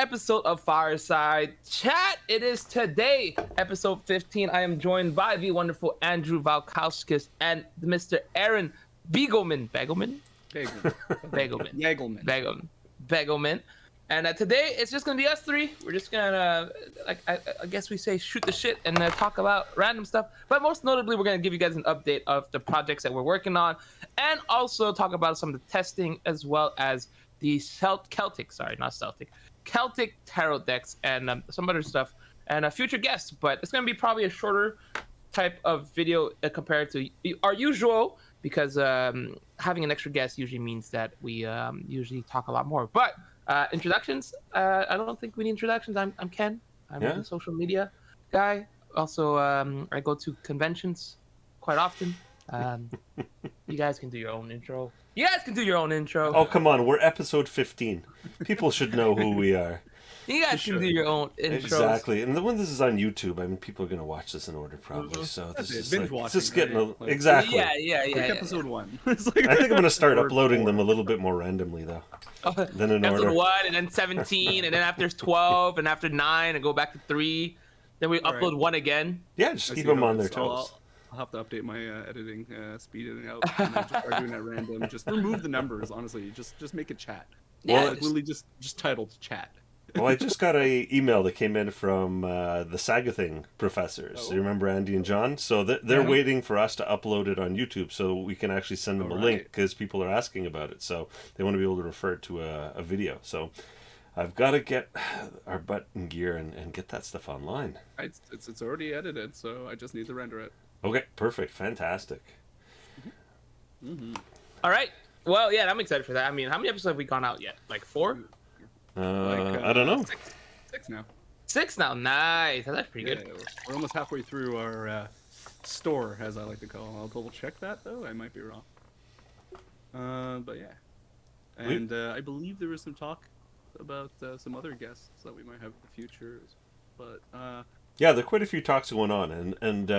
episode of Fireside Chat. It is today, episode 15. I am joined by the wonderful Andrew Valkauskis and Mr. Aaron Begelman. Begelman? Begelman. Begelman. And today, it's just going to be us three. We're just going to, I guess we say, shoot the shit and talk about random stuff. But most notably, we're going to give you guys an update of the projects that we're working on and also talk about some of the testing as well as the Celtic tarot decks and some other stuff and future guests. But it's going to be probably a shorter type of video compared to our usual because having an extra guest usually means that we usually talk a lot more. But introductions, I don't think we need introductions. I'm Ken. I'm a social media guy. Also, I go to conventions quite often. You guys can do your own intro. Oh, come on. We're episode 15. People should know who we are. You guys can do your own intros. Exactly. And when this is on YouTube, I mean, people are going to watch this in order probably. So this is like, it's just getting exactly. Yeah. Episode 1. I think I'm going to start uploading them a little bit more randomly, though. Than in episode order. 1, and then 17, and then after 12, and after 9, and go back to 3. Then we upload 1 again. Yeah, just keep them on their toes. I'll have to update my editing, speed it out, and then just start doing that random. Just remove the numbers, honestly. Just make it chat. Yeah, it's literally just titled chat. Well, I just got an email that came in from the Vikiing professors. You remember Andy and John? So they're waiting for us to upload it on YouTube so we can actually send them a link because people are asking about it. So they want to be able to refer to a video. So I've got to get our butt in gear and get that stuff online. It's already edited, so I just need to render it. Okay, perfect. Fantastic. Mm-hmm. All right. Well, yeah, I'm excited for that. I mean, how many episodes have we gone out yet? Like 4? I don't know. 6 now. 6 now. Nice. That's pretty good. We're almost halfway through our store, as I like to call it. I'll double check that, though. I might be wrong. But yeah. And I believe there was some talk about some other guests that we might have in the future. But yeah, there are quite a few talks going on, and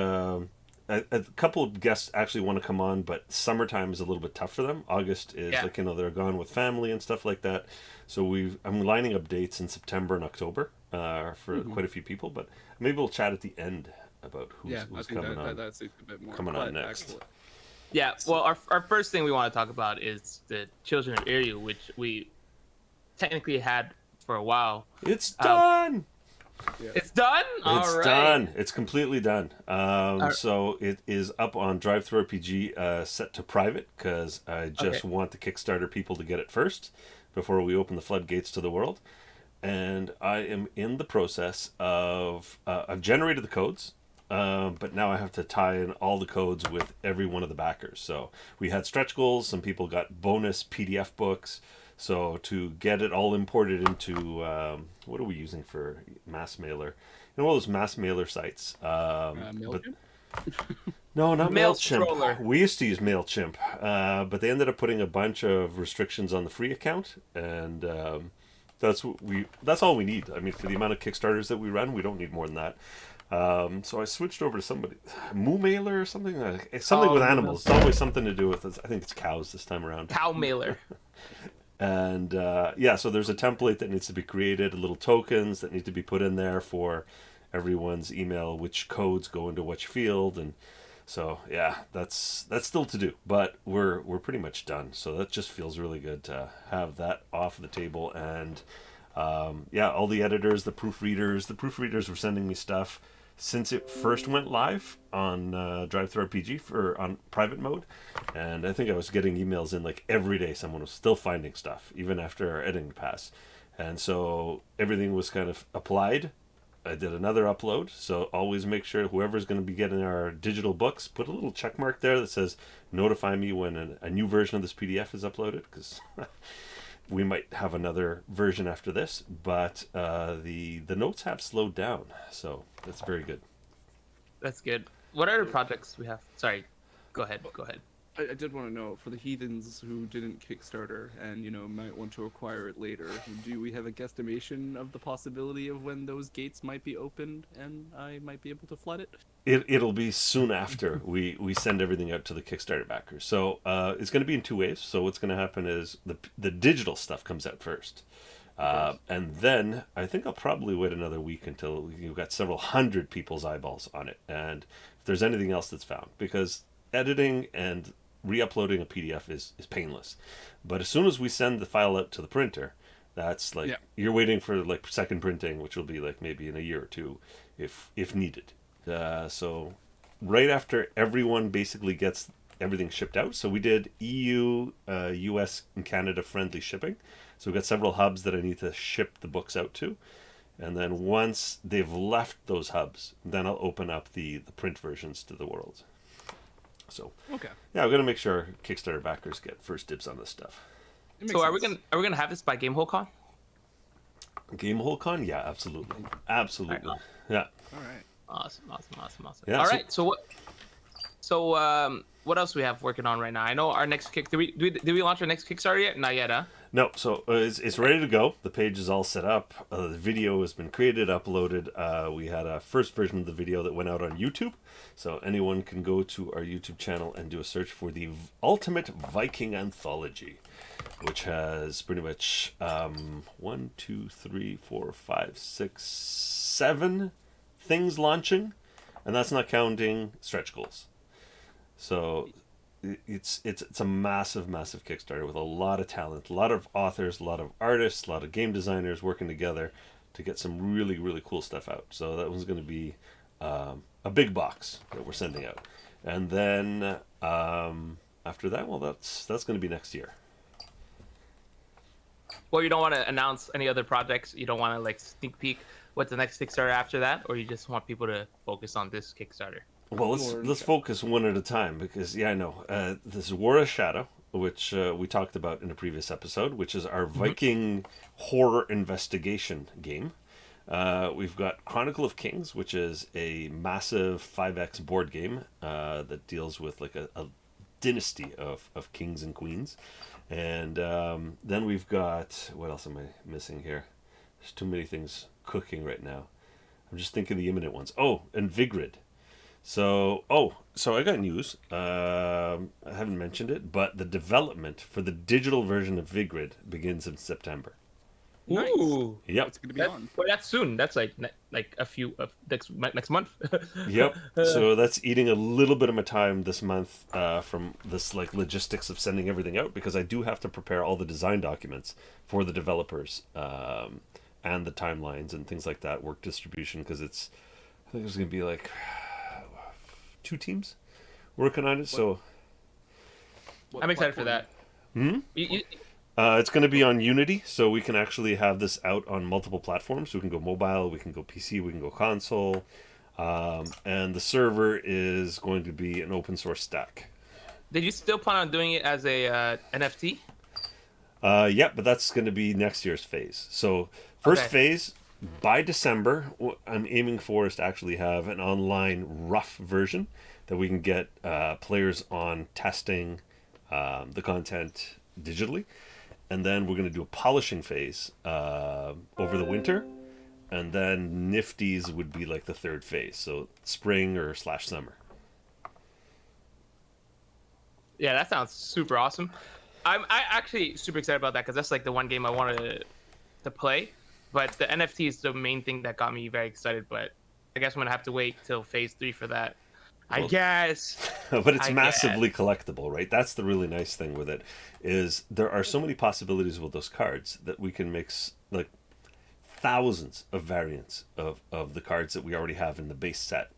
a couple of guests actually want to come on, but summertime is a little bit tough for them. August is they're gone with family and stuff like that. So I'm lining up dates in September and October for quite a few people, but maybe we'll chat at the end about who's coming on. That's a bit more coming on next. Excellent. Yeah, well, our first thing we want to talk about is the Children of Iryu, which we technically had for a while. It's done! It's done? It's done. It's completely done. So it is up on DriveThruRPG set to private because I just want the Kickstarter people to get it first before we open the floodgates to the world. And I am in the process of... I've generated the codes, but now I have to tie in all the codes with every one of the backers. So we had stretch goals. Some people got bonus PDF books. So to get it all imported into, what are we using for mass mailer? You know, all those mass mailer sites. MailChimp? No, not MailChimp. Scroller. We used to use MailChimp, but they ended up putting a bunch of restrictions on the free account, and that's all we need. I mean, for the amount of Kickstarters that we run, we don't need more than that. So I switched over to somebody, Moo Mailer or something, something with animals. It's always something to do with, I think it's cows this time around. Cow Mailer. And so there's a template that needs to be created, little tokens that need to be put in there for everyone's email, which codes go into which field, and so that's still to do, but we're pretty much done. So that just feels really good to have that off the table. And all the editors, the proofreaders were sending me stuff since it first went live on DriveThruRPG on private mode, and I think I was getting emails in like every day. Someone was still finding stuff even after our editing pass, and so everything was kind of applied. I did another upload, so always make sure whoever's going to be getting our digital books, put a little check mark there that says notify me when a new version of this PDF is uploaded, because we might have another version after this, but the notes have slowed down, so that's very good. That's good. What other projects we have? Sorry, go ahead. I did want to know, for the heathens who didn't Kickstarter and, might want to acquire it later, do we have a guesstimation of the possibility of when those gates might be opened and I might be able to flood it? It'll be soon after we send everything out to the Kickstarter backers. So it's going to be in 2 waves. So what's going to happen is the digital stuff comes out first. And then I think I'll probably wait another week until you've got several hundred people's eyeballs on it. And if there's anything else that's found, because editing and re-uploading a PDF is painless. But as soon as we send the file out to the printer, that's like you're waiting for like second printing, which will be like maybe in a year or two, if needed. So right after everyone basically gets everything shipped out. So we did EU, US, and Canada friendly shipping. So we've got several hubs that I need to ship the books out to. And then once they've left those hubs, then I'll open up the print versions to the world. So yeah, we're gonna make sure Kickstarter backers get first dibs on this stuff. So are we gonna have this by GameholeCon? GameholeCon? Yeah, absolutely. Absolutely. Right. Yeah. All right. Awesome. Yeah, all right. So what else do we have working on right now? I know our next did we launch our next Kickstarter yet? Not yet, huh? No, so it's ready to go. The page is all set up. The video has been created, uploaded. We had a first version of the video that went out on YouTube. So anyone can go to our YouTube channel and do a search for the Ultimate Viking Anthology, which has pretty much 1, 2, 3, 4, 5, 6, 7 things launching, and that's not counting stretch goals. So it's a massive Kickstarter with a lot of talent, a lot of authors, a lot of artists, a lot of game designers working together to get some really cool stuff out. So that one's going to be a big box that we're sending out, and then after that, well, that's going to be next year. Well, you don't want to announce any other projects. You don't want to like sneak peek what's the next Kickstarter after that, or you just want people to focus on this Kickstarter? Well, let's focus one at a time, because I know this is War of Shadow, which we talked about in a previous episode, which is our Viking horror investigation game. We've got Chronicle of Kings, which is a massive 5X board game that deals with like a dynasty of kings and queens. And then we've got, what else am I missing here? There's too many things cooking right now. I'm just thinking the imminent ones. Oh, and Vigrid. So I got news. I haven't mentioned it, but the development for the digital version of Vigrid begins in September. Nice. Ooh. Yep. It's gonna be on. Well, that's soon. That's like a few of next month. Yep. So that's eating a little bit of my time this month from this like logistics of sending everything out, because I do have to prepare all the design documents for the developers and the timelines and things like that, work distribution, because I think there's going to be like 2 teams working on it. So I'm excited for that. It's going to be on Unity, so we can actually have this out on multiple platforms. We can go mobile, we can go PC, we can go console, and the server is going to be an open source stack. Did you still plan on doing it as a NFT? Yeah, but that's going to be next year's phase. So first phase, by December, what I'm aiming for is to actually have an online rough version that we can get players on testing the content digitally. And then we're going to do a polishing phase over the winter. And then Nifties would be like the third phase. So spring or /summer. Yeah, that sounds super awesome. I actually super excited about that, because that's like the one game I wanted to play. But the NFT is the main thing that got me very excited. But I guess I'm going to have to wait till phase 3 for that. I guess. But it's massively collectible, right? That's the really nice thing with it, is there are so many possibilities with those cards that we can mix like thousands of variants of the cards that we already have in the base set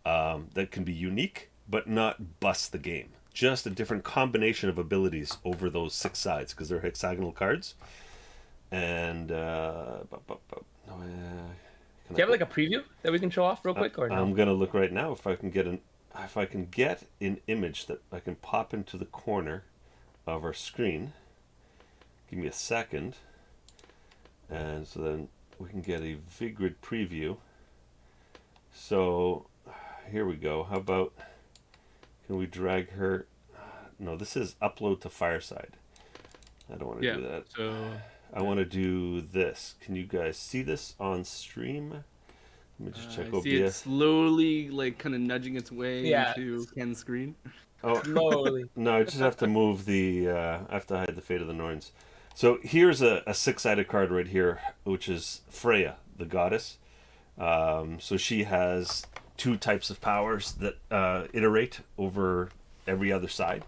that can be unique but not bust the game. Just a different combination of abilities over those 6 sides, because they're hexagonal cards. And do you have like a preview that we can show off real quick, or no? I'm gonna look right now if I can get an image that I can pop into the corner of our screen. Give me a second, and so then we can get a Vigrid preview. So here we go. How about, can we drag her? No, this is upload to Fireside. I don't want to do that. So I want to do this. Can you guys see this on stream? Let me just check I OBS. see it slowly, like, kind of nudging its way into Ken's screen. Oh, slowly. No, I just have to move the. I have to hide the Fate of the Norns. So here's a six-sided card right here, which is Freya the Goddess. So she has two types of powers that iterate over every other side,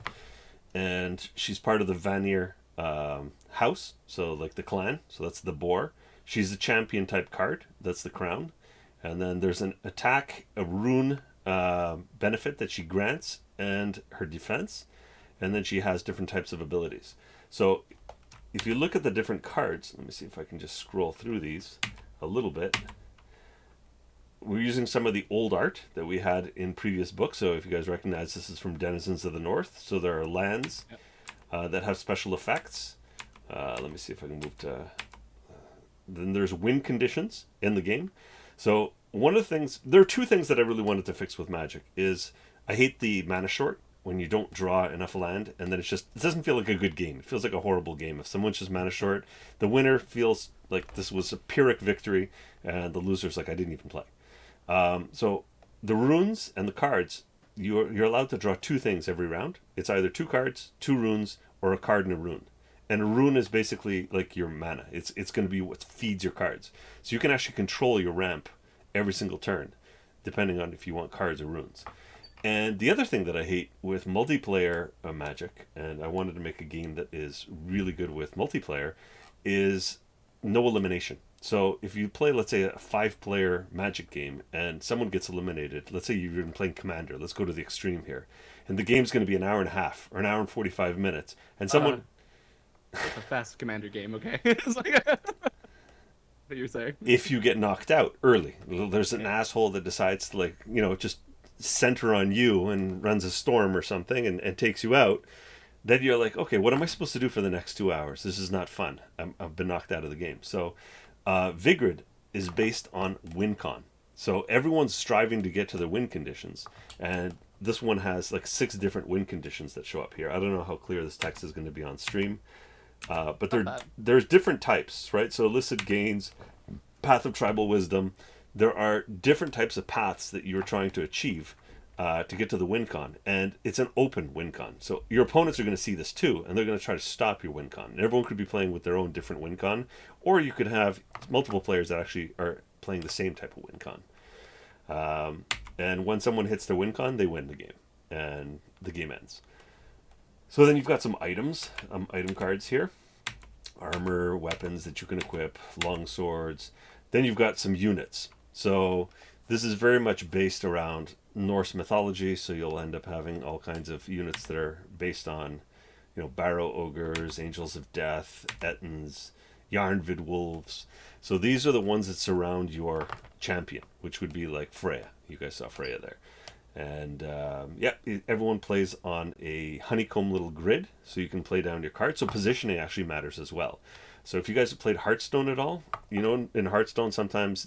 and she's part of the Vanir house, so like the clan. So that's the boar. She's a champion type card. That's the crown, and then there's an attack, a rune benefit that she grants, and her defense, and then she has different types of abilities. So if you look at the different cards, let me see if I can just scroll through these a little bit. We're using some of the old art that we had in previous books. So if you guys recognize, this is from Denizens of the North. So there are lands that have special effects. Let me see if I can move to... then there's win conditions in the game. So one of the things... There are two things that I really wanted to fix with Magic. Is I hate the mana short, when you don't draw enough land, and then it doesn't feel like a good game. It feels like a horrible game. If someone's just mana short, the winner feels like this was a Pyrrhic victory, and the loser's like, I didn't even play. So the runes and the cards, you're allowed to draw two things every round. It's either two cards, two runes, or a card and a rune. And a rune is basically like your mana. It's going to be what feeds your cards. So you can actually control your ramp every single turn, depending on if you want cards or runes. And the other thing that I hate with multiplayer Magic, and I wanted to make a game that is really good with multiplayer, is no elimination. So if you play, let's say, a 5-player Magic game and someone gets eliminated, let's say you've been playing Commander, let's go to the extreme here, and the game's going to be an hour and a half or an hour and 45 minutes, and someone... It's a fast Commander game, okay? It's like... what you're saying? If you get knocked out early, there's an asshole that decides to, like, just center on you and runs a storm or something and takes you out, then you're like, okay, what am I supposed to do for the next 2 hours? This is not fun. I've been knocked out of the game. So Vigrid is based on win con. So everyone's striving to get to their win conditions, and this one has like 6 different win conditions that show up here. I don't know how clear this text is going to be on stream, but there's different types, right? So illicit gains, path of tribal wisdom. There are different types of paths that you're trying to achieve to get to the win con, and it's an open win con. So your opponents are going to see this too, and they're going to try to stop your win con. And everyone could be playing with their own different win con, or you could have multiple players that actually are playing the same type of win con. And when someone hits their win con, they win the game, and the game ends. So then you've got some items, item cards here. Armor, weapons that you can equip, long swords. Then you've got some units. So this is very much based around Norse mythology, so you'll end up having all kinds of units that are based on, barrow ogres, angels of death, ettins, Yarnvid wolves. So these are the ones that surround your champion, which would be like Freya. You guys saw Freya there. And everyone plays on a honeycomb little grid, so you can play down your cards. So positioning actually matters as well. So if you guys have played Hearthstone at all, in Hearthstone sometimes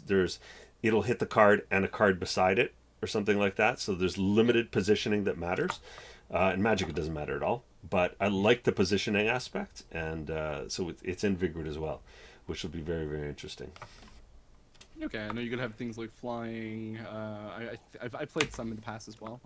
it'll hit the card and a card beside it or something like that. So there's limited positioning that matters. In Magic it doesn't matter at all. But I like the positioning aspect, and so it's in Vigrid as well, which will be very, very interesting. Okay, I know you could have things like flying. I've played some in the past as well.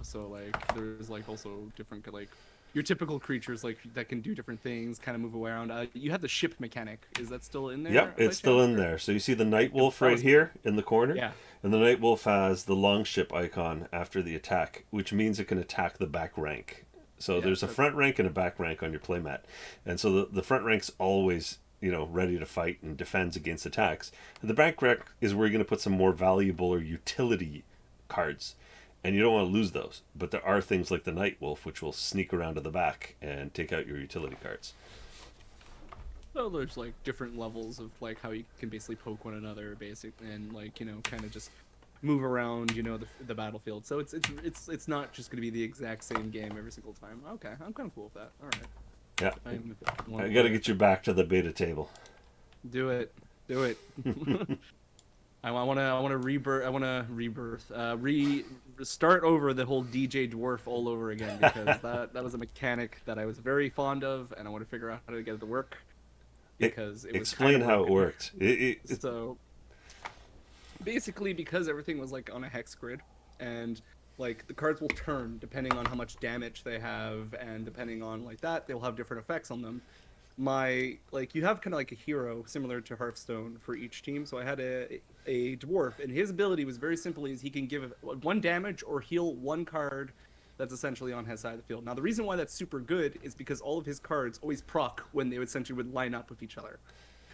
So like there's like also different like your typical creatures like that can do different things, kind of move around. You have the ship mechanic. Is that still in there? Yep, it's still in there. So you see the Night Wolf right here in the corner? Yeah. And the Night Wolf has the long ship icon after the attack, which means it can attack the back rank. So there's a front rank and a back rank on your playmat. And so the front rank's always, ready to fight and defends against attacks. And the back rank is where you're going to put some more valuable or utility cards. And you don't want to lose those. But there are things like the Night Wolf, which will sneak around to the back and take out your utility cards. So there's like different levels of like how you can basically poke one another, and like kind of just move around, the battlefield. So it's not just going to be the exact same game every single time. Okay, I'm kind of cool with that. All right. Yeah. I got to get you back to the beta table. Do it. I want to rebirth. I want to rebirth. Start over the whole DJ Dwarf all over again, because that was a mechanic that I was very fond of, and I want to figure out how to get it to work. Because it was explain how it worked. So basically, because everything was like on a hex grid, and like the cards will turn depending on how much damage they have, and depending on like that, they'll have different effects on them. you have kind of like a hero similar to Hearthstone for each team. So I had a dwarf, and his ability was very simple: is he can give 1 damage or heal 1 card that's essentially on his side of the field. Now the reason why that's super good is because all of his cards always proc when they would line up with each other.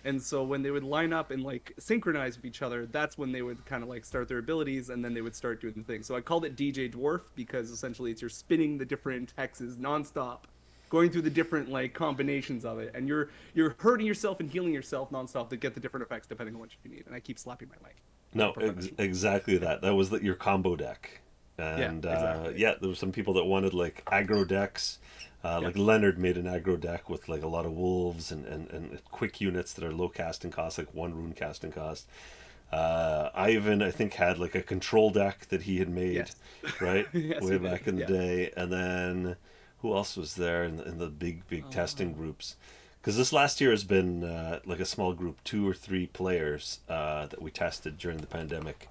And so when they would line up and like synchronize with each other, that's when they would kind of like start their abilities, and then they would start doing the thing. So I called it DJ Dwarf because essentially it's you're spinning the different hexes nonstop, going through the different like combinations of it, and you're hurting yourself and healing yourself nonstop to get the different effects depending on what you need. And I keep slapping my mic. No, exactly that. That was your combo deck. And exactly. there were some people that wanted like aggro decks. Like Leonard made an aggro deck with like a lot of wolves and quick units that are low casting cost, like 1 rune casting cost. Ivan, I think, had like a control deck that he had made, right? Yes, way back in the day. And then who else was there in the big testing groups? Because this last year has been like a small group, 2 or 3 players that we tested during the pandemic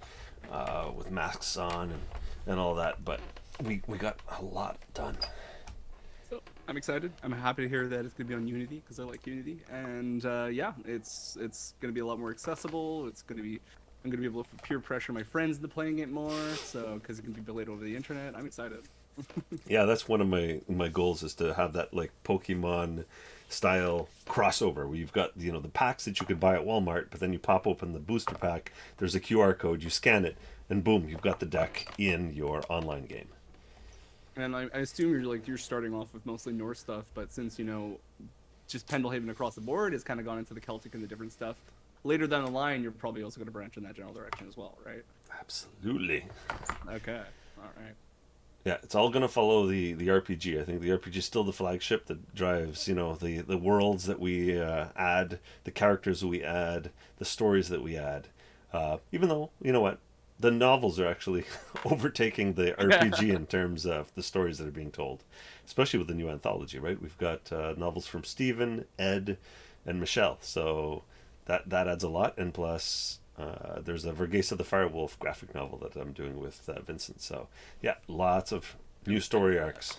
with masks on and all that. But we got a lot done. So I'm excited. I'm happy to hear that it's going to be on Unity because I like Unity, and it's going to be a lot more accessible. I'm going to be able to peer pressure my friends into playing it more, so because it can be played over the internet. I'm excited. Yeah, that's one of my goals, is to have that like Pokemon style crossover where you've got the packs that you could buy at Walmart, but then you pop open the booster pack, there's a QR code, you scan it, and boom, you've got the deck in your online game. And I assume you're starting off with mostly Norse stuff, but since just Pendelhaven across the board has kind of gone into the Celtic and the different stuff, later down the line you're probably also going to branch in that general direction as well, right? Absolutely. Okay. All right. Yeah, it's all going to follow the RPG. I think the RPG is still the flagship that drives, the worlds that we add, the characters that we add, the stories that we add. Even though, you know what, the novels are actually overtaking the RPG in terms of the stories that are being told, especially with the new anthology, right? We've got novels from Stephen, Ed, and Michelle, so that adds a lot, and plus there's a Vergesa the Firewolf graphic novel that I'm doing with Vincent, so yeah, lots of new story arcs.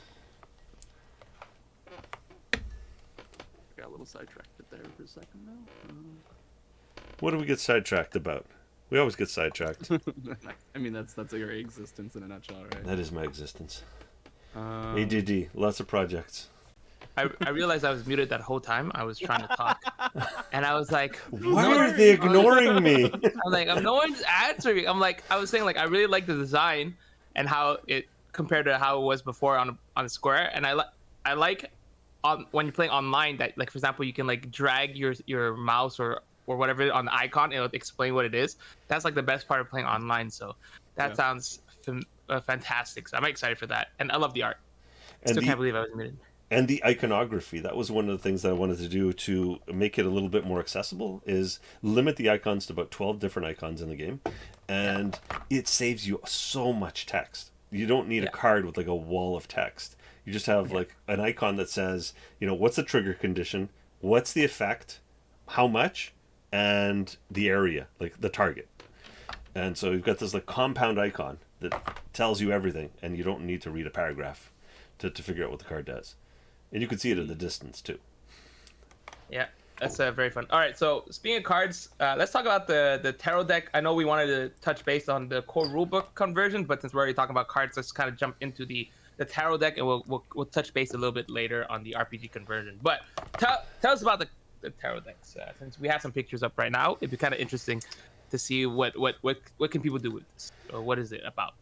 Got a little sidetracked there for a second now. What do we get sidetracked about? We always get sidetracked. I mean, that's your existence in a nutshell, right? That is my existence. ADD, lots of projects. I realized I was muted that whole time. I was trying to talk, and I was like, "Why are they ignoring me?" I'm like, no one's answering. I was saying, like, I really like the design and how it compared to how it was before on Square, and I like when you're playing online that, like, for example, you can like drag your mouse or whatever on the icon, it'll explain what it is. That's like the best part of playing online. So that sounds fantastic. So I'm excited for that, and I love the art. Still can't believe I was muted. And the iconography, that was one of the things that I wanted to do to make it a little bit more accessible, is limit the icons to about 12 different icons in the game. And it saves you so much text. You don't need a card with like a wall of text. You just have like an icon that says, what's the trigger condition, what's the effect, how much, and the area, like the target. And so you've got this like compound icon that tells you everything, and you don't need to read a paragraph to figure out what the card does. And you can see it at the distance too. Yeah, that's very fun. All right, so speaking of cards, let's talk about the tarot deck. I know we wanted to touch base on the core rulebook conversion, but since we're already talking about cards, let's kind of jump into the tarot deck, and we'll touch base a little bit later on the RPG conversion. But tell us about the tarot decks. Since we have some pictures up right now, it'd be kind of interesting to see what can people do with this, or what is it about.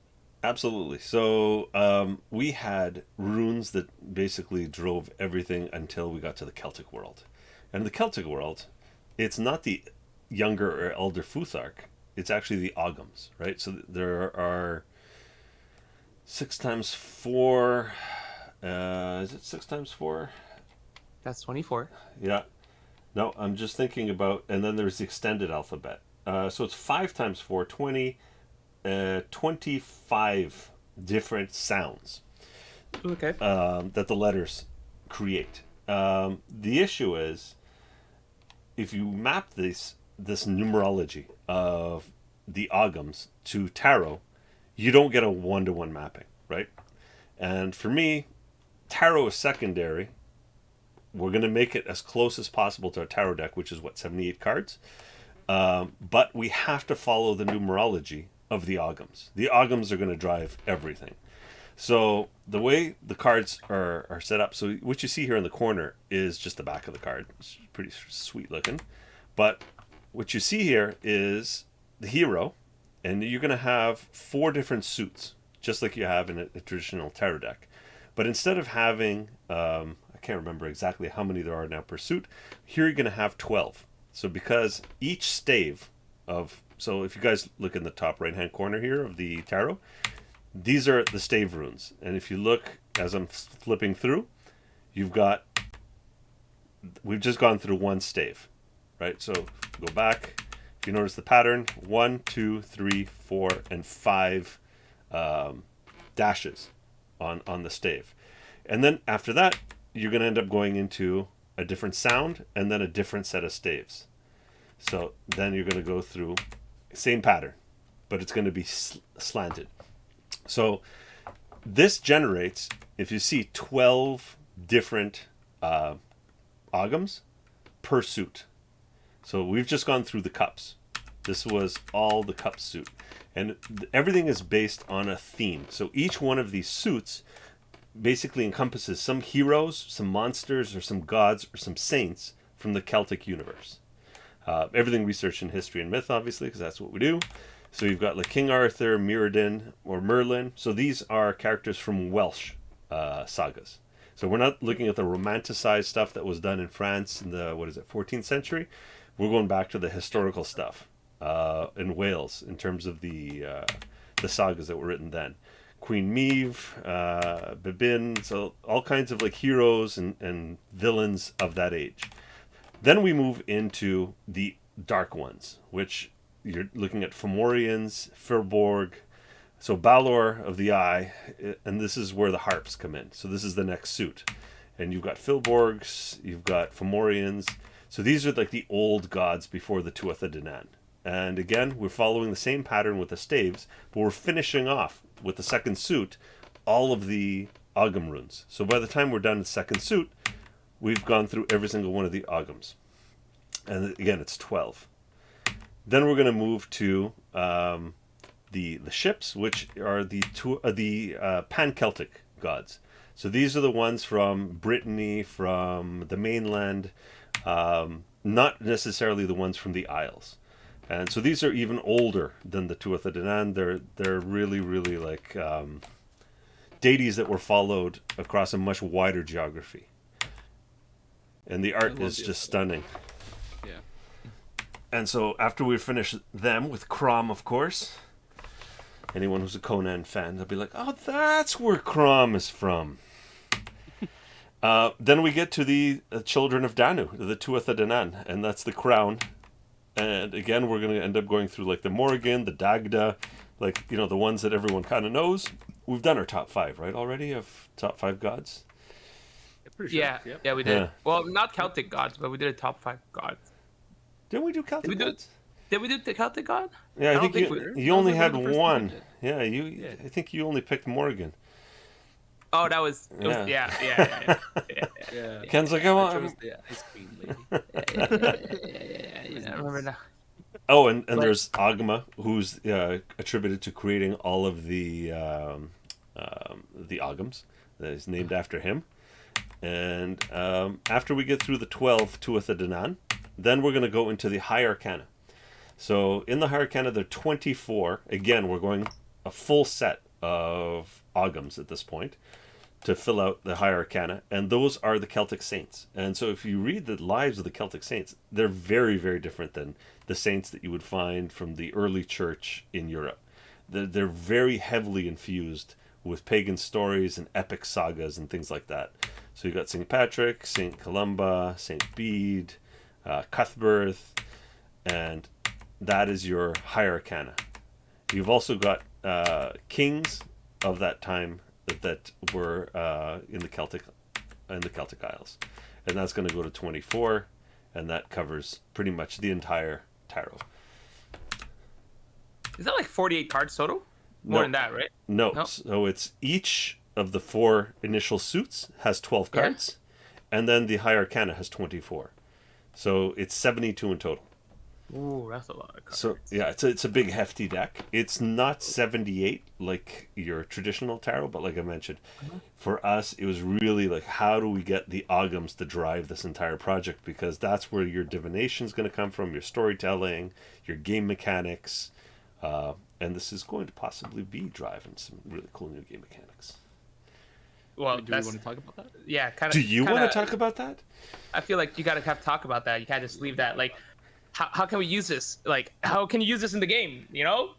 Absolutely. So we had runes that basically drove everything until we got to the Celtic world. And in the Celtic world, it's not the younger or elder Futhark, it's actually the Oghams, right? So there are 6 times 4. Is it 6 times 4? That's 24. Yeah. No, I'm just thinking about, and then there's the extended alphabet. So it's 5 times 4, 20. 25 different sounds that the letters create. The issue is, if you map this numerology of the Oghams to tarot, you don't get a 1-to-1 mapping, right? And for me, tarot is secondary, we're going to make it as close as possible to our tarot deck, which is 78 cards. But we have to follow the numerology of the Oghams. The Oghams are going to drive everything. So the way the cards are set up, so what you see here in the corner is just the back of the card. It's pretty sweet looking. But what you see here is the hero, and you're going to have 4 different suits, just like you have in a traditional tarot deck. But instead of having, I can't remember exactly how many there are now per suit, here you're going to have 12. So because each stave of, so if you guys look in the top right-hand corner here of the tarot, these are the Stave Runes. And if you look, as I'm flipping through, we've just gone through one stave, right? So go back, if you notice the pattern, 1, 2, 3, 4, and 5 dashes on the stave. And then after that, you're going to end up going into a different sound and then a different set of staves. So then you're going to go through same pattern, but it's going to be slanted. So this generates, if you see, 12 different Oghams per suit. So we've just gone through the cups. This was all the cup suit. And everything is based on a theme. So each one of these suits basically encompasses some heroes, some monsters, or some gods, or some saints from the Celtic universe. Everything researched in history and myth, obviously, because that's what we do. So you've got like King Arthur, Mirrodin, or Merlin. So these are characters from Welsh sagas. So we're not looking at the romanticized stuff that was done in France in the, 14th century. We're going back to the historical stuff in Wales in terms of the sagas that were written then. Queen Maeve, Bibin, so all kinds of like heroes and villains of that age. Then we move into the dark ones, which you're looking at Fomorians, Firbolg, so Balor of the Eye, and this is where the harps come in. So this is the next suit. And you've got Filborgs, you've got Fomorians. So these are like the old gods before the Tuatha De Danann. And again, we're following the same pattern with the staves, but we're finishing off with the second suit all of the Ogham runes. So by the time we're done with the second suit, we've gone through every single one of the Oghams. And again, it's 12. Then we're going to move to the ships, which are the Pan-Celtic gods. So these are the ones from Brittany, from the mainland, not necessarily the ones from the Isles. And so these are even older than the Tuatha De Danann. They're really, really like deities that were followed across a much wider geography. And the art is just stunning. Yeah. And so after we finish them with Crom, of course, anyone who's a Conan fan, they'll be like, oh, that's where Crom is from. Then we get to the children of Danu, the Tuatha De Danann, and that's the crown. And again, we're going to end up going through like the Morrigan, the Dagda, like, you know, the ones that everyone kind of knows. We've done our top 5, right, already, of top 5 gods? Pretty sure. Yeah, Yep. yeah, we did. Yeah. Well, not Celtic gods, but we did a top 5 gods. Didn't we do Celtic gods? Did we do the Celtic god? Yeah, I don't think think you only those had were the first one. one Yeah, I think you only picked Morrigan. Oh, that was, yeah. Yeah. Ken's like, I I want... chose the ice queen lady. I remember now. Oh, and there's Agama, who's attributed to creating all of the Oghams. That is named after him. And after we get through the 12 Tuatha De Danann, then we're going to go into the High Arcana. So in the High Arcana, there are 24. Again, we're going a full set of Oghams at this point to fill out the High Arcana, and those are the Celtic Saints. And so if you read the lives of the Celtic Saints, they're very, very different than the saints that you would find from the early church in Europe. They're very heavily infused with pagan stories and epic sagas and things like that. So you've got St. Patrick, St. Columba, St. Bede, Cuthberth, and that is your High Arcana. You've also got kings of that time that were in the Celtic Isles, and that's going to go to 24, and that covers pretty much the entire tarot. Is that like 48 cards total? More than that, right? No. So it's each of the 4 initial suits has 12 cards, And then the High Arcana has 24. So it's 72 in total. Ooh, that's a lot of cards. So yeah, it's a big hefty deck. It's not 78 like your traditional tarot, but like I mentioned, for us it was really like, how do we get the Oghams to drive this entire project, because that's where your divination is going to come from, your storytelling, your game mechanics, and this is going to possibly be driving some really cool new game mechanics. Well, Do we want to talk about that? Yeah, kind of. Do you want to talk about that? I feel like you gotta have to talk about that. You can't just leave that. Like, how can we use this? Like, how can you use this in the game? You know,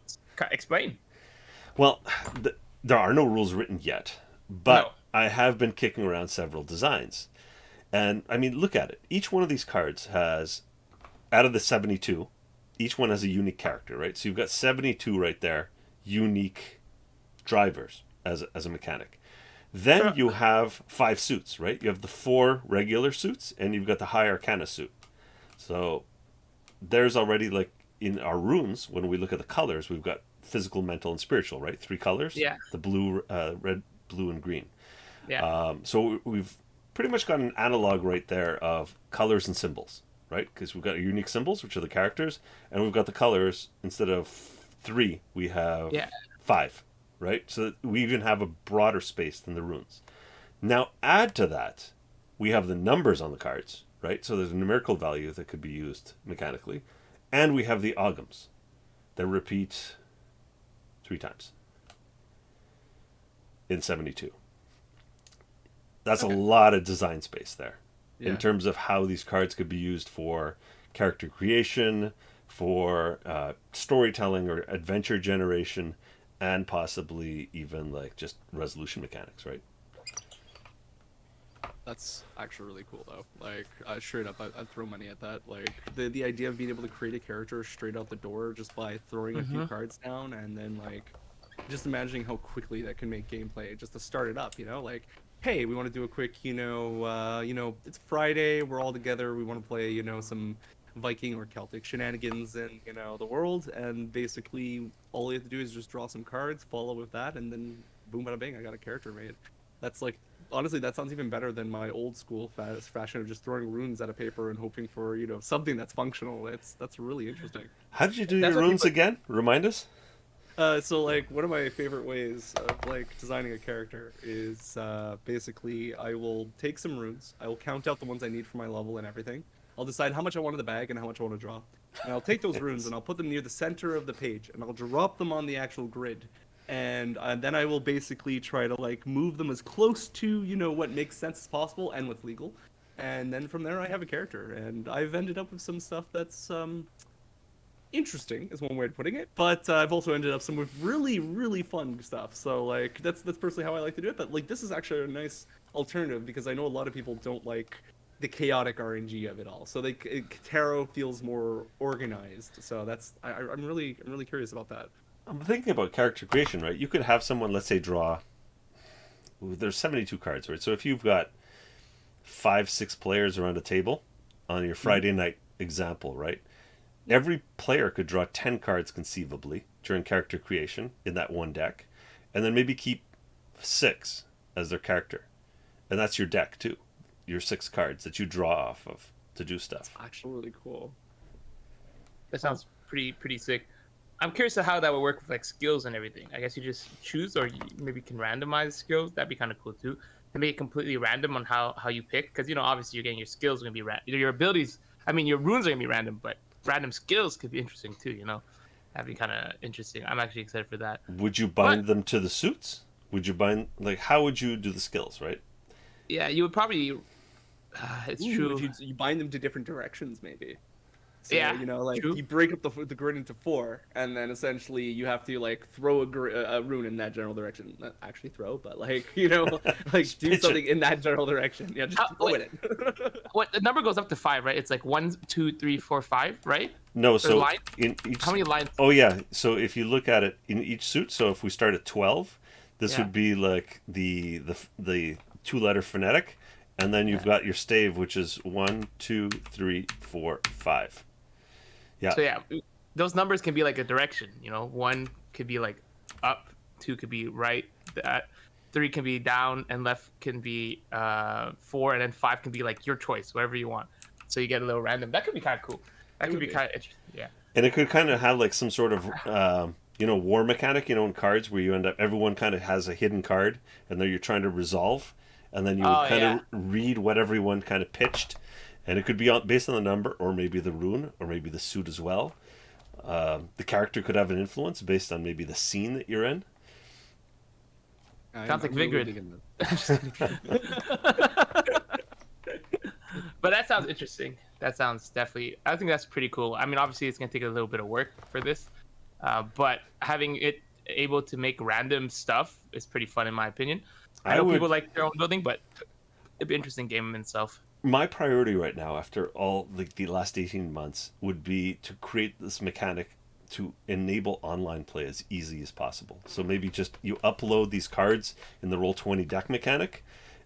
explain. Well, there are no rules written yet, but No. I have been kicking around several designs. And, I mean, look at it. Each one of these cards has, out of the 72, each one has a unique character, right? So you've got 72 right there, unique drivers as a mechanic. Then you have 5 suits, right? You have the 4 regular suits, and you've got the High Arcana suit. So there's already, like, in our runes, when we look at the colors, we've got physical, mental, and spiritual, right? 3 colors. Yeah. The blue, red, blue, and green. Yeah. So we've pretty much got an analog right there of colors and symbols, right? Because we've got unique symbols, which are the characters, and we've got the colors. Instead of 3, we have 5, right? So we even have a broader space than the runes. Now add to that, we have the numbers on the cards, right? So there's a numerical value that could be used mechanically, and we have the Oghams that repeat 3 times in 72. That's a lot of design space there in terms of how these cards could be used for character creation, for storytelling or adventure generation, and possibly even like just resolution mechanics, right? That's actually really cool, though. Like, straight up, I'd throw money at that. Like, the idea of being able to create a character straight out the door just by throwing a few cards down, and then, like, just imagining how quickly that can make gameplay just to start it up, you know? Like, hey, we want to do a quick, it's Friday, we're all together, we want to play, some Viking or Celtic shenanigans in, the world, and basically all you have to do is just draw some cards, follow with that, and then boom, bada bing, I got a character made. That's like, honestly, that sounds even better than my old school fashion of just throwing runes at a paper and hoping for, something that's functional. That's really interesting. How did you do your runes again? Remind us. So like one of my favorite ways of like designing a character is basically I will take some runes, I will count out the ones I need for my level and everything. I'll decide how much I want in the bag and how much I want to draw. And I'll take those runes and I'll put them near the center of the page and I'll drop them on the actual grid. And then I will basically try to like move them as close to what makes sense as possible and what's legal. And then from there I have a character, and I've ended up with some stuff that's interesting is one way of putting it, but I've also ended up with really, really fun stuff. So like that's personally how I like to do it. But like this is actually a nice alternative because I know a lot of people don't like the chaotic RNG of it all. So tarot feels more organized. So I'm really curious about that. I'm thinking about character creation, right? You could have someone, let's say, draw. There's 72 cards, right? So if you've got 5-6 players around a table on your Friday night example, right? Every player could draw 10 cards conceivably during character creation in that one deck, and then maybe keep 6 as their character. And that's your deck, too. Your 6 cards that you draw off of to do stuff. That's actually really cool. That sounds pretty sick. I'm curious to how that would work with like skills and everything. I guess you just choose, or you maybe can randomize skills. That'd be kind of cool too. To make it completely random on how you pick, because obviously you're getting your skills are gonna be random. Your abilities, I mean, your runes are gonna be random, but random skills could be interesting too. That'd be kind of interesting. I'm actually excited for that. Would you bind them to the suits? Would you bind how would you do the skills, right? Yeah, you would probably. It's true. You bind them to different directions, maybe. So, yeah, true. you break up the grid into 4, and then essentially you have to like throw a rune in that general direction. Not actually throw, but like like do something in that general direction. Yeah, just throw it in. What the number goes up to 5, right? It's like 1, 2, 3, 4, 5, right? No, so in each. How many lines? Oh yeah, so if you look at it in each suit, so if we start at 12, this would be like the 2-letter phonetic, and then you've got your stave, which is 1, 2, 3, 4, 5. Yeah. So yeah, those numbers can be like a direction. 1 could be like up, 2 could be right. That 3 can be down, and left can be 4, and then 5 can be like your choice, whatever you want. So you get a little random. That could be kind of cool. That could be kind of interesting. Yeah. And it could kind of have like some sort of war mechanic, in cards where you end up everyone kind of has a hidden card, and then you're trying to resolve, and then you would kind of read what everyone kind of pitched, and it could be based on the number, or maybe the rune, or maybe the suit as well. The character could have an influence based on maybe the scene that you're in. Sounds like Vigrid. But that sounds interesting. That sounds definitely. I think that's pretty cool. I mean, obviously, it's gonna take a little bit of work for this, but having it able to make random stuff is pretty fun, in my opinion. I know people like their own building, but it'd be an interesting game in itself. My priority right now, after all the last 18 months, would be to create this mechanic to enable online play as easy as possible. So maybe just you upload these cards in the Roll20 deck mechanic,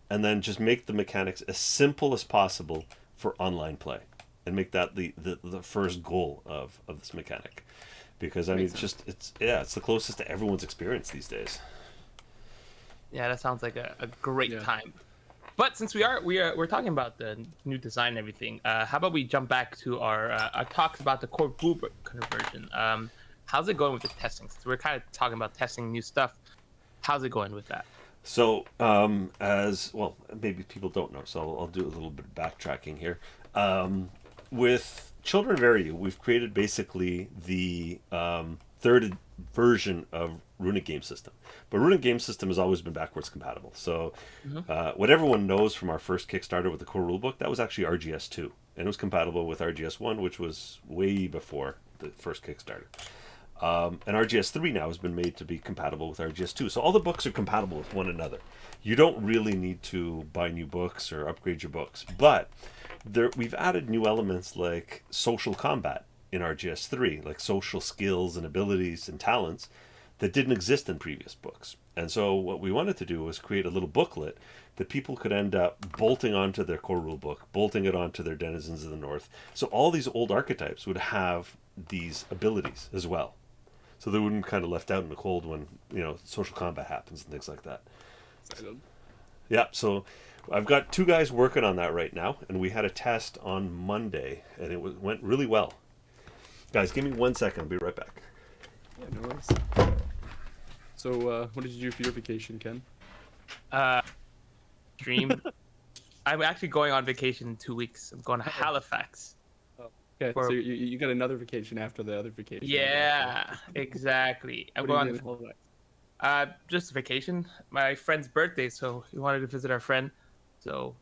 and then just make the mechanics as simple as possible for online play, and make that the first goal of this mechanic. Because I mean, it's the closest to everyone's experience these days. Yeah, that sounds like a great time. But since we're talking about the new design and everything, how about we jump back to our talks about the core rulebook conversion? How's it going with the testing? Since we're kind of talking about testing new stuff, how's it going with that? So, as well, maybe people don't know, so I'll do a little bit of backtracking here. With Children of Eru, we've created basically the third version of Runic game system. But Runic game system has always been backwards compatible. So what everyone knows from our first Kickstarter with the core rulebook, that was actually RGS2. And it was compatible with RGS1, which was way before the first Kickstarter. And RGS3 now has been made to be compatible with RGS2. So all the books are compatible with one another. You don't really need to buy new books or upgrade your books. But we've added new elements like social combat in RGS3, like social skills and abilities and talents that didn't exist in previous books. And so what we wanted to do was create a little booklet that people could end up bolting onto their core rulebook, bolting it onto their Denizens of the North. So all these old archetypes would have these abilities as well. So they wouldn't kind of left out in the cold when, social combat happens and things like that. Yeah, so I've got 2 guys working on that right now, and we had a test on Monday, and it went really well. Guys, give me 1 second. I'll be right back. Yeah, no worries. So, what did you do for your vacation, Ken? Dream. I'm actually going on vacation in 2 weeks. I'm going to Halifax. Okay, so you got another vacation after the other vacation. Yeah, exactly. I'm going just vacation. My friend's birthday, so we wanted to visit our friend. So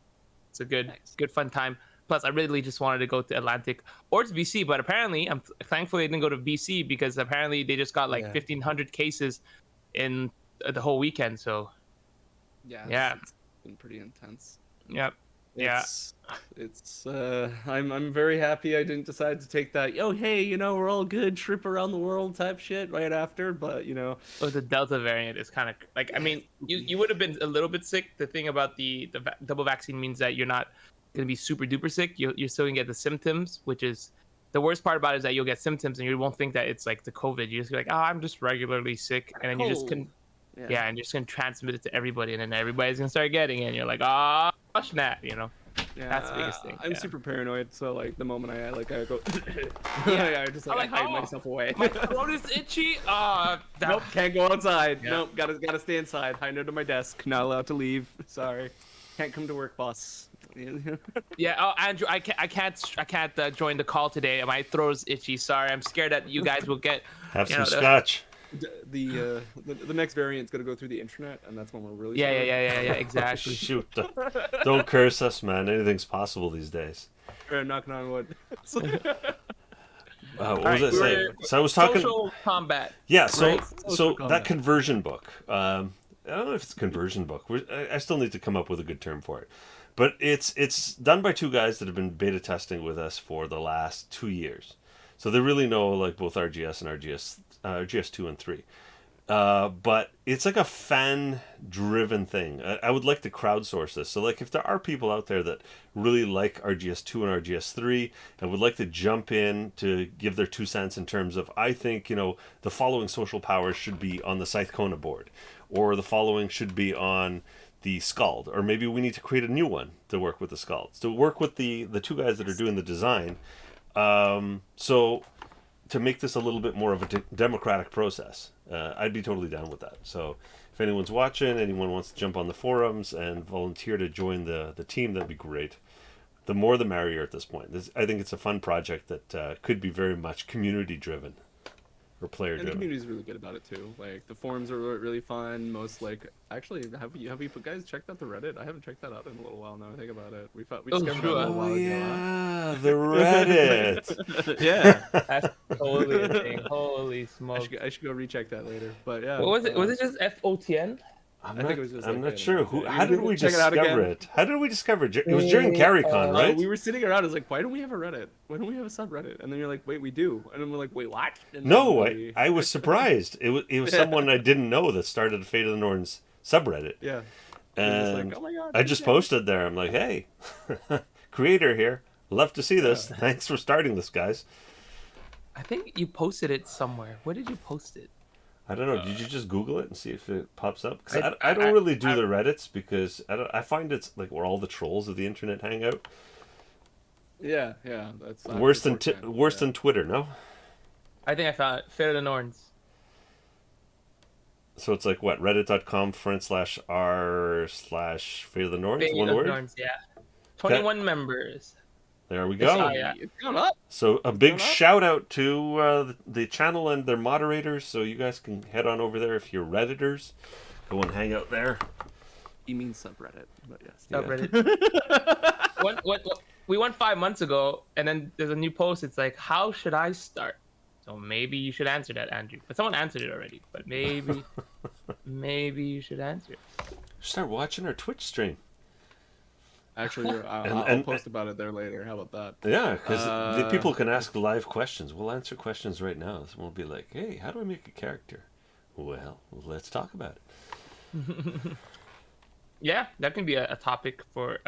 it's a good fun time. Plus, I really just wanted to go to Atlantic or to BC, but apparently, thankfully I didn't go to BC because apparently they just got like 1,500 cases in the whole weekend. So yeah, it's been pretty intense. Yep. It's I'm very happy I didn't decide to take that we're all good trip around the world type shit right after, but the Delta variant is kind of like, I mean, you would have been a little bit sick. The thing about the double vaccine means that you're not going to be super duper sick. You're still going to get the symptoms, which is the worst part about it, is that you'll get symptoms and you won't think that it's like the COVID. You're just like, I'm just regularly sick, and then you just can and you're just going to transmit it to everybody, and then everybody's going to start getting it, and you're like, snap, that's the biggest thing. I'm super paranoid, so like the moment I go I just hide myself away. My throat is itchy. Nope, can't go outside. Nope, gotta stay inside, hide under my desk, not allowed to leave. Sorry, can't come to work, boss. Andrew, I can't join the call today. My throat's itchy. Sorry, I'm scared that you guys will get some scotch. The next variant's gonna go through the internet, and that's when we're really exactly. Shoot, don't curse us, man. Anything's possible these days. Knocking on wood. What was I saying? So I was talking social combat. Yeah, so that conversion book. I don't know if it's a conversion book. I still need to come up with a good term for it. But it's done by 2 guys that have been beta testing with us for the last 2 years. So they really know like both RGS and RGS2 and 3. But it's like a fan-driven thing. I would like to crowdsource this. So, like, if there are people out there that really like RGS2 and RGS3 and would like to jump in to give their 2 cents in terms of, I think, the following social powers should be on the Scythe Kona board, or the following should be on the Scald, or maybe we need to create a new one to work with the Scalds, to work with the two guys that are doing the design. So to make this a little bit more of a democratic process, I'd be totally down with that. So if anyone's watching, anyone wants to jump on the forums and volunteer to join the team, that'd be great. The more the merrier at this point. I think it's a fun project that could be very much community driven or player And the driven. community's really good about it too. Like the forums are really fun. Most actually, have you guys checked out the Reddit? I haven't checked that out in a little while now. I think about it. We discovered it a little while ago. Yeah, the Reddit. Huh? Yeah. That's totally a thing. Holy smokes. I should go recheck that later. But yeah. What was it? Was it just FOTN? I'm I not, think it was just I'm like, not sure. How did we check it out discover again. it? How did we discover it? It was during CarryCon, right? We were sitting around. It's like, why don't we have a Reddit? Why don't we have a subreddit? And then you're like, wait, we do. And then we're like, wait, what? And No, then I was surprised. It was someone I didn't know that started the Fate of the Norns subreddit. Yeah. And just like, oh my God, I just posted there. I'm like, hey, creator here. Love to see this. Thanks for starting this, guys. I think you posted it somewhere. Where did you post it? I don't know. Did you just Google it and see if it pops up? Because I I don't really do the Reddits because I find it's like where all the trolls of the internet hang out. Yeah, that's Worse than Twitter, no? I think I found it. Fate of the Norns. So it's like what? Reddit.com/r/Fate of the Norns? Fate One of word? Norns, yeah. 21 members. There we Oh, go. yeah. It's gone up. So a big going up. shout out to the channel and their moderators. So you guys can head on over there if you're Redditors. Go and hang out there. You mean subreddit, but yes. Subreddit. We went 5 months ago, and then there's a new post. It's like, how should I start? So maybe you should answer that, Andrew. But someone answered it already. But maybe you should answer it. Start watching our Twitch stream. Actually, I'll post about it there later. How about that? Yeah, because the people can ask live questions. We'll answer questions right now. So we'll be like, hey, how do I make a character? Well, let's talk about it. Yeah, that can be a topic for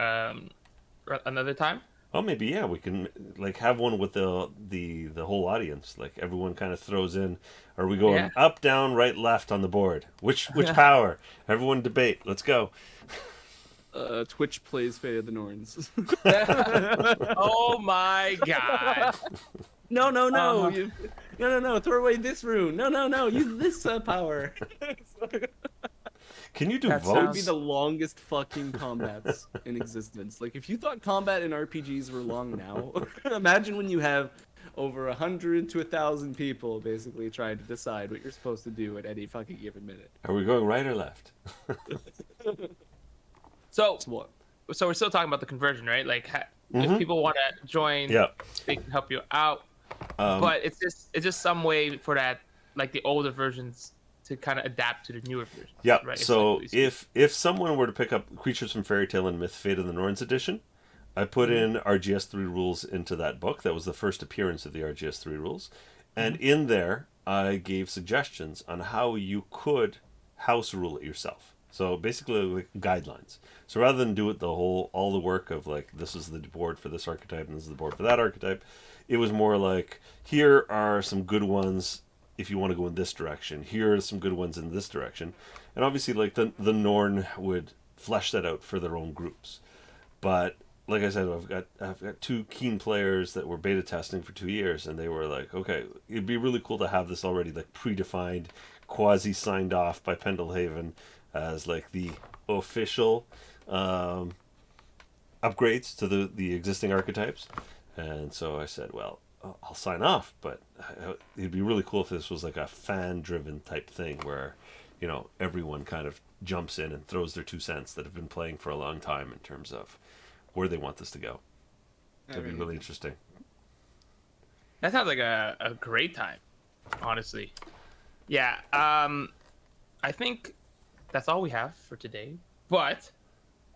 another time. Oh, maybe yeah. We can like have one with the whole audience. Like everyone kind of throws in. Are we going up, down, right, left on the board? Which power? Everyone debate. Let's go. Twitch plays Fate of the Norns. Oh my God! No. No. Throw away this rune. No. Use this power. Can you do That That would votes? be the longest fucking combats in existence. Like, if you thought combat in RPGs were long now, imagine when you have over 100 to 1,000 people basically trying to decide what you're supposed to do at any fucking given minute. Are we going right or left? So It's what? we're still talking about the conversion, right? Like, if people want to join, Yeah. they can help you out. But it's just some way for that, like the older versions, to kind of adapt to the newer versions. Yeah. Right? So Essentially. if someone were to pick up Creatures from Fairy Tale and Myth Fate of the Norns edition, I put in RGS3 rules into that book. That was the first appearance of the RGS3 rules. And in there, I gave suggestions on how you could house rule it yourself. So basically like guidelines. So rather than do it all the work of like, this is the board for this archetype and this is the board for that archetype, it was more like, here are some good ones if you want to go in this direction. Here are some good ones in this direction. And obviously like the Norn would flesh that out for their own groups. But like I said, I've got two keen players that were beta testing for 2 years, and they were like, okay, it'd be really cool to have this already like predefined, quasi signed off by Pendelhaven as like the official upgrades to the existing archetypes. And so I said, well, I'll sign off, but it'd be really cool if this was like a fan-driven type thing where, you know, everyone kind of jumps in and throws their 2 cents that have been playing for a long time in terms of where they want this to go. That'd be really interesting. That sounds like a great time, honestly. Yeah, I think that's all we have for today. But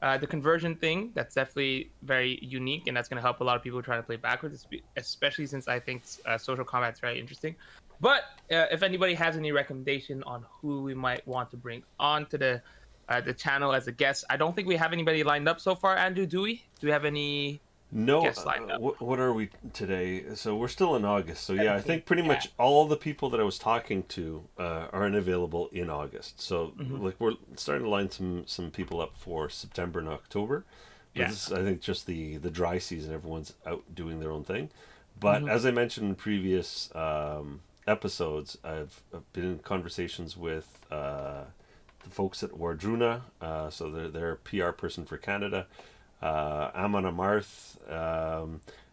the conversion thing, that's definitely very unique, and that's going to help a lot of people trying to play backwards, especially since I think social combat's very interesting. But if anybody has any recommendation on who we might want to bring on to the channel as a guest, I don't think we have anybody lined up so far. Andrew, do we? Do we have any No, guests lined up? what are we today? So we're still in August. So yeah, I think pretty Yeah. much all the people that I was talking to aren't available in August. So like we're starting to line some people up for September and October. But Yeah. this is, I think, just the dry season. Everyone's out doing their own thing. But as I mentioned in previous episodes, I've been in conversations with the folks at Wardruna. So they're a PR person for Canada. Amon Amarth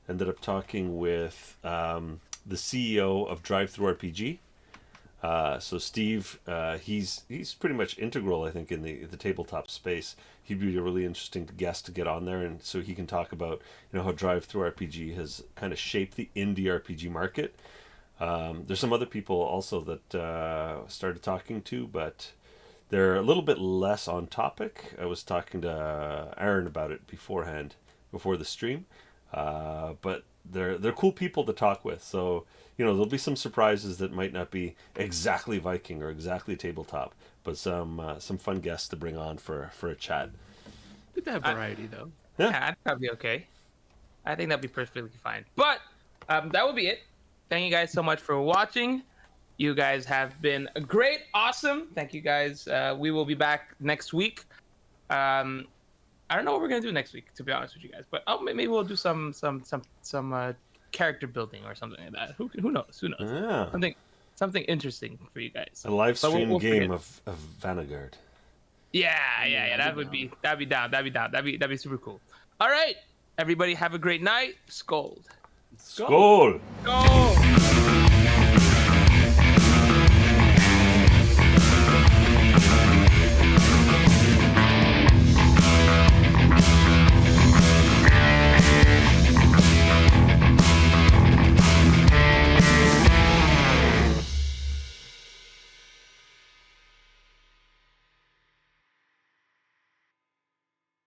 ended up talking with the CEO of Drive-Thru RPG. So Steve, he's pretty much integral, I think, in the tabletop space. He'd be a really interesting guest to get on there, and so he can talk about how Drive-Thru RPG has kind of shaped the indie RPG market. There's some other people also that started talking to, but they're a little bit less on topic. I was talking to Aaron about it beforehand, before the stream. But they're cool people to talk with. So, there'll be some surprises that might not be exactly Viking or exactly tabletop, but some fun guests to bring on for a chat. Good to have variety, though. Yeah, I think that'd be okay. I think that'd be perfectly fine. But that would be it. Thank you guys so much for watching. You guys have been great, awesome. Thank you guys. We will be back next week. I don't know what we're gonna do next week, to be honest with you guys. But maybe we'll do some character building or something like that. Who knows? Who knows? Yeah. Something interesting for you guys. A live But stream we'll game forget. of Vanguard. Yeah. That'd be down. That'd be super cool. All right, everybody, have a great night. Scold. Skål! Go.